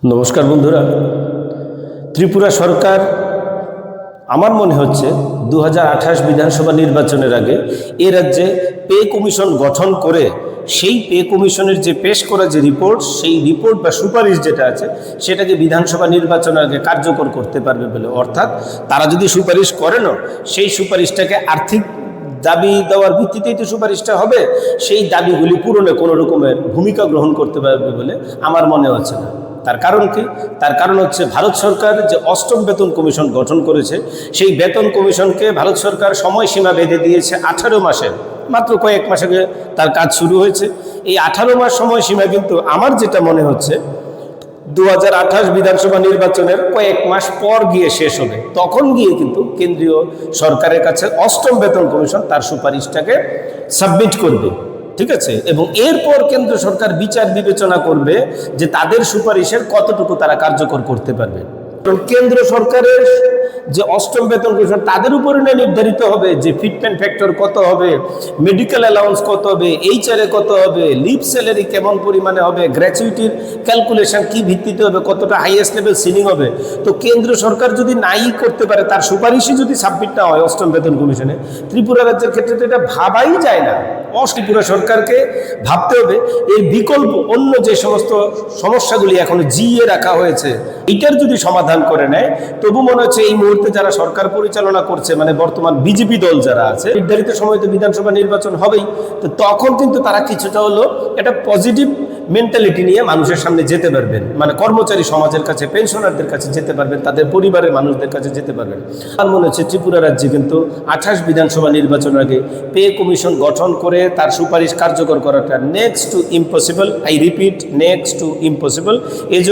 নমস্কার বন্ধুরা। ত্রিপুরা সরকার আমার মনে হচ্ছে 2028 বিধানসভা নির্বাচনের আগে এ রাজ্যে পে কমিশন গঠন করে সেই পে কমিশনের যে পেশ করা যে রিপোর্ট, সেই রিপোর্ট বা সুপারিশ যেটা আছে সেটাকে বিধানসভা নির্বাচনের আগে কার্যকর করতে পারবে বলে। অর্থাৎ তারা যদি সুপারিশ করেনও, সেই সুপারিশটাকে আর্থিক দাবি দেওয়ার ভিত্তিতেই তো সুপারিশটা হবে, সেই দাবিগুলি পূরণে কোনো রকমের ভূমিকা গ্রহণ করতে পারবে বলে আমার মনে হচ্ছে না। তার কারণ কি? তার কারণ হচ্ছে ভারত সরকার যে অষ্টম বেতন কমিশন গঠন করেছে, সেই বেতন কমিশনকে ভারত সরকার সময়সীমা বেঁধে দিয়েছে 18 মাসের। মাত্র কয়েক মাস আগে তার কাজ শুরু হয়েছে। এই 18 মাস সময়সীমা কিন্তু আমার যেটা মনে হচ্ছে 2028 বিধানসভা নির্বাচনের কয়েক মাস পর গিয়ে শেষ হবে। তখন গিয়ে কিন্তু কেন্দ্রীয় সরকারের কাছে অষ্টম বেতন কমিশন তার সুপারিশটাকে সাবমিট করবে, ঠিক আছে? এবং এরপর কেন্দ্র সরকার বিচার বিবেচনা করবে যে তাদের সুপারিশের কতটুকু তারা কার্যকর করতে পারবে। কারণ কেন্দ্র সরকারের যে অষ্টম বেতন কমিশন, তাদের উপরে নির্ধারিত হবে যে ফিটমেন্ট ফ্যাক্টর কত হবে, মেডিকেল অ্যালাউন্স কত হবে, এইচআরএ কত হবে, লিভ স্যালারি কেমন পরিমাণে হবে, গ্র্যাচুইটির ক্যালকুলেশন কি ভিত্তিতে হবে, কতটা হাইয়েস্ট লেভেল সিলিং হবে। তো কেন্দ্র সরকার যদি নাই করতে পারে, তার সুপারিশই যদি সাবমিট না হয় অষ্টম বেতন কমিশনে, ত্রিপুরা রাজ্যের ক্ষেত্রে তো এটা ভাবাই যায় না। ত্রিপুরা সরকারকে ভাবতে হবে এর বিকল্প অন্য যে সমস্ত সমস্যাগুলি এখনো জিইয়ে রাখা হয়েছে, এটার যদি সমাধান করে নেয়, তবু মনে হচ্ছে এই মুহূর্তে যারা সরকার পরিচালনা করছে, মানে বর্তমান বিজেপি দল যারা আছে, নির্ধারিত সময় তো বিধানসভা নির্বাচন হবেই, তো তখন কিন্তু তারা কিছুটা হলো একটা পজিটিভ মেন্টালিটি নিয়ে মানুষের সামনে যেতে পারবেন, মানে কর্মচারী সমাজের কাছে, পেনশনারদের কাছে যেতে পারবেন, তাদের পরিবারের মানুষদের কাছে যেতে পারবেন। আর মনে হচ্ছে ত্রিপুরা রাজ্যে কিন্তু 28 বিধানসভা নির্বাচনের আগে পে কমিশন গঠন করে তার সুপারিশ কার্যকর করাটা next to impossible. I repeat, next to impossible. এই